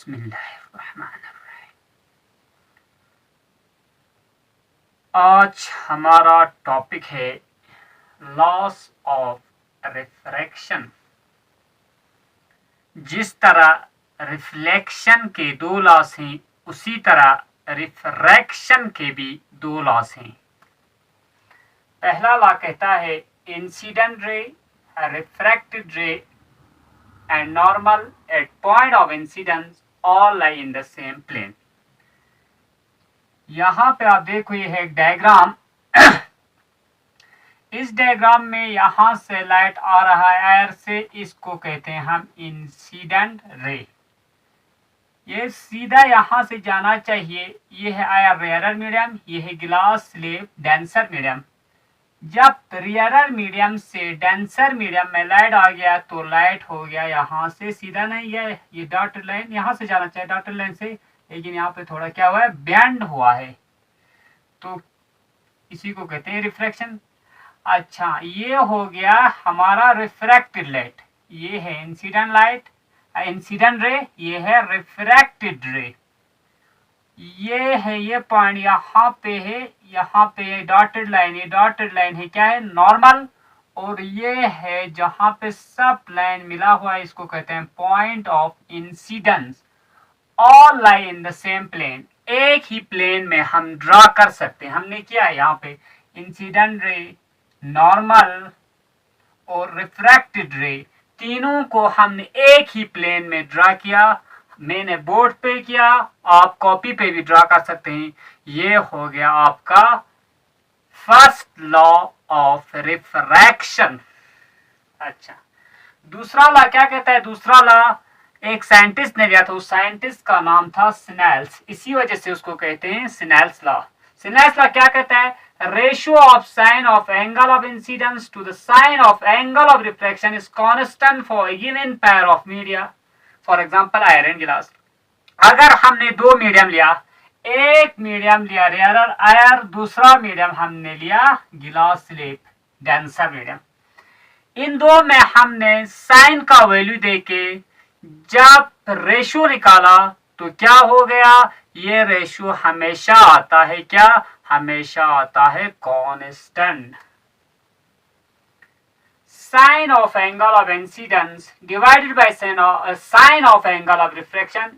बिस्मिल्लाहिर्रहमानिर्रहीम। आज हमारा टॉपिक है लॉस ऑफ रिफ्रैक्शन। जिस तरह रिफ्लेक्शन के दो लॉस हैं, उसी तरह रिफ्रैक्शन के भी दो लॉस हैं। पहला लॉ कहता है इंसिडेंट रे, रिफ्रैक्टेड रे and normal at point of incidence all lie in the same plane। यहां पे आप देखो ये है एक डायग्राम। इस डायग्राम में यहां से लाइट आ रहा है एयर से, इसको कहते हैं हम इंसिडेंट रे। ये सीधा यहां से जाना चाहिए। ये है आयर रेयरर मीडियम, ये है ग्लास स्लेब डेंसर मीडियम। जब रेयरर मीडियम से डेंसर मीडियम में लाइट आ गया तो लाइट हो गया यहाँ से सीधा नहीं गया, ये डॉटेड लाइन यहाँ से जाना चाहिए डॉटेड लाइन से, लेकिन यहाँ पे थोड़ा क्या हुआ है, बेंड हुआ है, तो इसी को कहते हैं रिफ्रैक्शन। अच्छा, ये हो गया हमारा रिफ्रैक्टेड लाइट। ये है इंसिडेंट लाइट, इंसिडेंट रे, ये है रिफ्रैक्टेड रे। ये है ये पॉइंट यहाँ पे है, यहाँ पे डॉटेड लाइन, ये डॉटेड लाइन है क्या है, नॉर्मल। और ये है जहां पे सब लाइन मिला हुआ है, इसको कहते हैं point of incidence. All lie in the same plane, एक ही प्लेन में हम ड्रा कर सकते हैं। हमने किया है यहाँ पे इंसिडेंट रे, नॉर्मल और रिफ्रैक्टेड रे, तीनों को हमने एक ही प्लेन में ड्रा किया। मैंने बोर्ड पे किया, आप कॉपी पे भी ड्रा कर सकते हैं। ये हो गया आपका फर्स्ट लॉ ऑफ रिफ्रैक्शन। अच्छा, दूसरा लॉ क्या कहता है? दूसरा लॉ एक साइंटिस्ट ने दिया था, उस साइंटिस्ट का नाम था स्नेल्स, इसी वजह से उसको कहते हैं स्नेल्स लॉ। स्नेल्स लॉ क्या कहता है? Ratio of sine of angle of incidence to the sine of angle of refraction is constant for a given pair of media, for example iron glass. अगर हमने दो मीडियम लिया, एक medium लिया rarer आयर, दूसरा मीडियम हमने लिया गिलास स्लेब डेंसर मीडियम। इन दो में हमने साइन का वैल्यू देके जब रेशियो निकाला तो क्या हो गया, ये रेशियो हमेशा आता है क्या, हमेशा आता है constant. Sine of angle of incidence divided by sine of angle of refraction.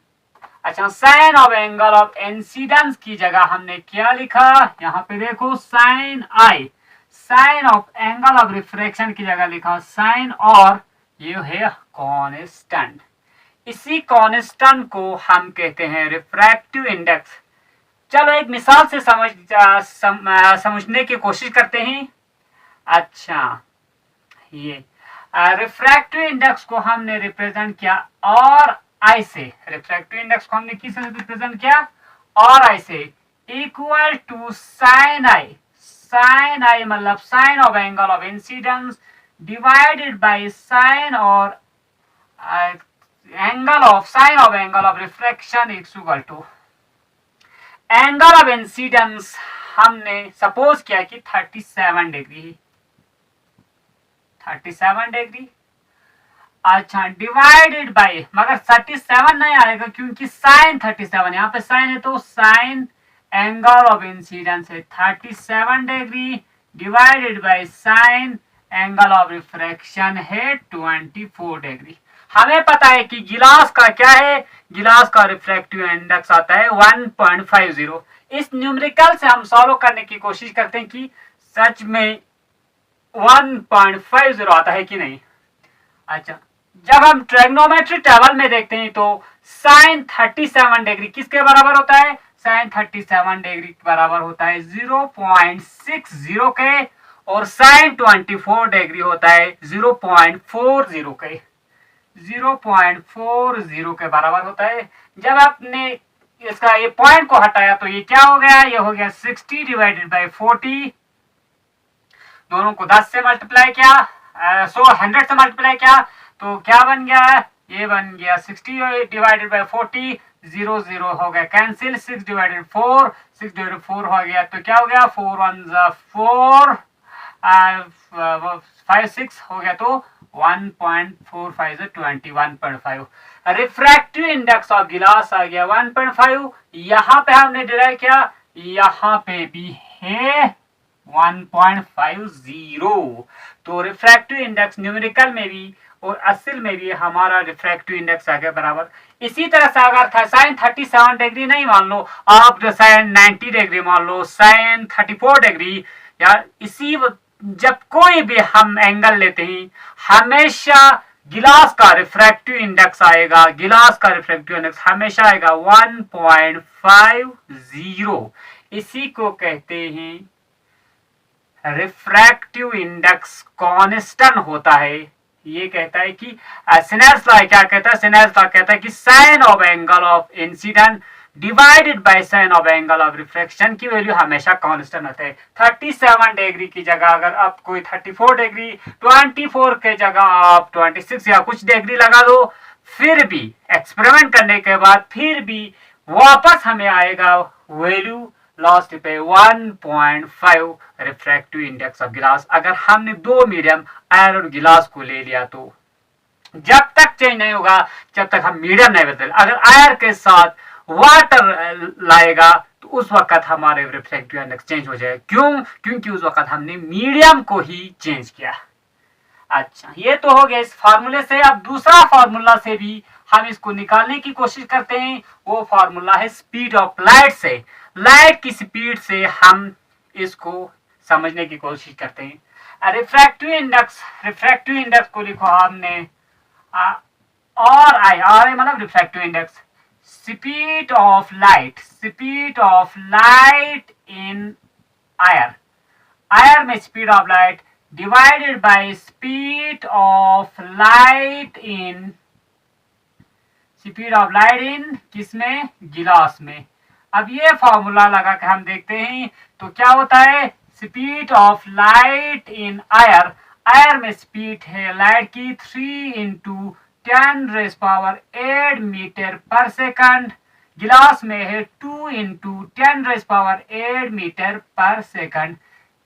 अच्छा, sine of angle of incidence की जगह हमने क्या लिखा, यहाँ पे देखो sine I. Sine of angle of refraction की जगह लिखा साइन, और ये है कांस्टेंट। इसी कांस्टेंट को हम कहते हैं रिफ्रैक्टिव इंडेक्स। चलो एक मिसाल से समझने की कोशिश करते हैं। अच्छा, ये रिफ्रैक्टिव इंडेक्स को हमने रिप्रेजेंट किया और आई से। रिफ्रैक्टिव इंडेक्स को हमने किस से रिप्रेजेंट किया, और आई से, equal to sine I. Sine I मतलब sine of angle of incidence divided by sine और angle of sine of angle of refraction equal to angle of incidence. हमने सपोज किया कि 37 डिग्री, 37 डिग्री। अच्छा, divided by, मगर 37 नहीं आएगा क्योंकि साइन 37, यहाँ पे साइन है तो साइन एंगल ऑफ इंसिडेंस है 37 degree, divided by sign angle of refraction है 24 डिग्री। हमें पता है कि गिलास का क्या है, गिलास का रिफ्रैक्टिव इंडेक्स आता है 1.50। इस न्यूमेरिकल से हम सॉल्व करने की कोशिश करते हैं कि सच में 1.50 आता है कि नहीं। अच्छा, जब हम ट्रिग्नोमेट्री टेबल में देखते हैं तो साइन 37 डिग्री किसके बराबर होता है, साइन 37 डिग्री के बराबर होता है 0.60 के, और साइन 24 डिग्री होता है 0.40 के, 0.40 के बराबर होता है। जब आपने इसका ये पॉइंट को हटाया तो ये क्या हो गया, ये हो गया 60 डिवाइडेड बाय 40। दोनों को 10 से मल्टीप्लाई किया, 100 से मल्टीप्लाई किया तो क्या बन गया, ये बन गया 60 डिवाइडेड बाय 40, 0 0 हो गया कैंसिल, 6 डिवाइडेड 4, 6 डिवाइडेड 4 हो गया तो क्या हो गया, 4 1 4, 5 6 हो गया तो 1.45 से 21.5। रिफ्रैक्टिव इंडेक्स ऑफ गिलास आ गया 1.5। यहाँ पे हमने डिराइव किया, यहाँ पे भी है 1.50। तो रिफ्रैक्टिव इंडेक्स न्यूमेरिकल में भी और असल में भी हमारा रिफ्रैक्टिव इंडेक्स आ गया बराबर। इसी तरह से अगर था साइन 37 डिग्री नहीं मान लो आप, साइन 90 डिग्री मान लो, साइन 34 डिग्री, या इसी जब कोई भी हम एंगल लेते हैं हमेशा गिलास का रिफ्रैक्टिव इंडेक्स आएगा, गिलास का रिफ्रैक्टिव इंडेक्स हमेशा आएगा 1.50। इसी को कहते हैं रिफ्रैक्टिव इंडेक्स कांस्टेंट होता है। ये कहता है कि सिनेल्स लॉ क्या कहता है, सिनेल्स लॉ कहता है कि sine of angle of incident divided by sine of angle of reflection की वैल्यू हमेशा कांस्टेंट होता है। 37 डिग्री की जगह अगर आप कोई 34 डिग्री, 24 के जगह आप 26 या कुछ डिग्री लगा दो, फिर भी एक्सपेरिमेंट करने के बाद फिर भी वापस हमें आएगा वैल्यू लास्ट पे 1.5 रिफ्रैक्टिव इंडेक्स ऑफ गिलास। अगर हमने दो मीडियम आयरन और गिलास को ले लिया तो जब तक चेंज नहीं होगा जब तक हम मीडियम नहीं बदल। अगर आयर के साथ वाटर लाएगा तो उस वक्त हमारे रिफ्रैक्टिव इंडेक्स चेंज हो जाएगा। क्यों? क्योंकि उस वक्त हमने मीडियम को ही चेंज किया। अच्छा, ये तो हो गया इस फार्मूले से। अब दूसरा फार्मूला से भी हम इसको निकालने की कोशिश करते हैं। वो फार्मूला है स्पीड ऑफ लाइट से। लाइट की स्पीड से हम इसको समझने की कोशिश करते हैं। रिफ्रैक्टिव इंडेक्स को लिखो हमने आर आई मतलब refractive index. Speed of light in air में speed of light divided by speed of light in किसमें? गिलास में। अब ये फॉर्मूला लगा के हम देखते हैं तो क्या होता है, speed of light in air में स्पीड है लाइट की 3 × 10⁸ मीटर पर सेकंड, गिलास में है 2 × 10⁸ मीटर पर सेकंड।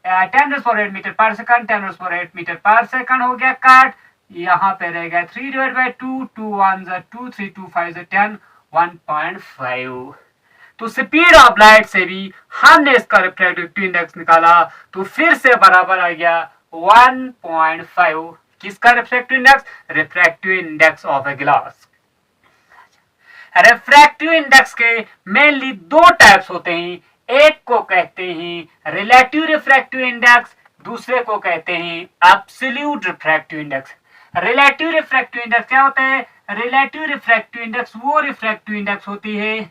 10⁸ मीटर पर सेकंड, 10⁸ मीटर पर सेकंड हो गया काट। यहाँ पे रहेगा 3/2, 2 1 2, 3 2 5 10, 1.5। तो स्पीड ऑफ लाइट से भी हमने इसका रिफ्रैक्टिव इंडेक्स निकाला तो फिर से बराबर आ गया 1.5। किसका refractive index? Refractive index of a glass. Refractive index के मेनली दो टाइप्स होते हैं। एक को कहते हैं रिलेटिव रिफ्रैक्टिव इंडेक्स, दूसरे को कहते हैं absolute refractive index. Relative refractive index क्या होता है? रिलेटिव रिफ्रैक्टिव इंडेक्स वो रिफ्रैक्टिव इंडेक्स होती है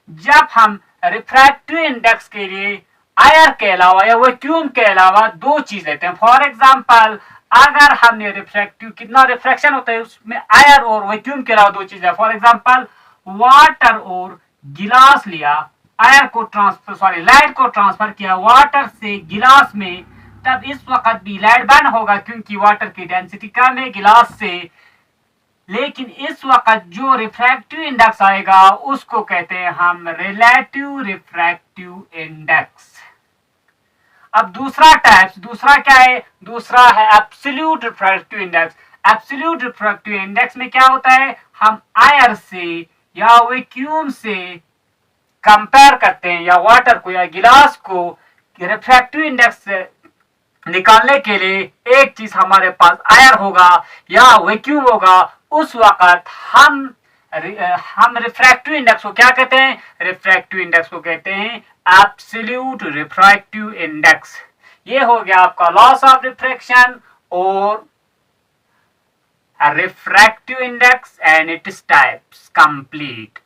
जब हम रिफ्रैक्टिव इंडेक्स के लिए आयर के अलावा या वैक्यूम के अलावा दो चीज लेते हैं। फॉर एग्जांपल अगर हमने रिफ्रैक्टिव कितना रिफ्रैक्शन होता है उसमें आयर और वैक्यूम के अलावा दो चीज है। फॉर एग्जांपल वाटर और गिलास लिया, आयर को ट्रांसफर लाइट को ट्रांसफर किया वाटर से गिलास में, तब इस वक्त भी लाइट बर्न होगा क्योंकि वाटर की डेंसिटी कम है गिलास से। लेकिन इस वक्त जो रिफ्रैक्टिव इंडेक्स आएगा उसको कहते हैं हम रिलेटिव रिफ्रैक्टिव इंडेक्स। अब दूसरा क्या है? दूसरा है absolute refractive index. Absolute refractive index में क्या होता है, हम आयर से या वैक्यूम से कंपेयर करते हैं या वाटर को या गिलास को रिफ्रैक्टिव इंडेक्स से निकालने के लिए एक चीज हमारे पास आयर होगा या वैक्यूम होगा। उस वक्त हम रिफ्रैक्टिव इंडेक्स को क्या कहते हैं? रिफ्रैक्टिव इंडेक्स को कहते हैं एब्सोल्यूट रिफ्रैक्टिव इंडेक्स। ये हो गया आपका लॉस ऑफ रिफ्रैक्शन और refractive index and its types complete.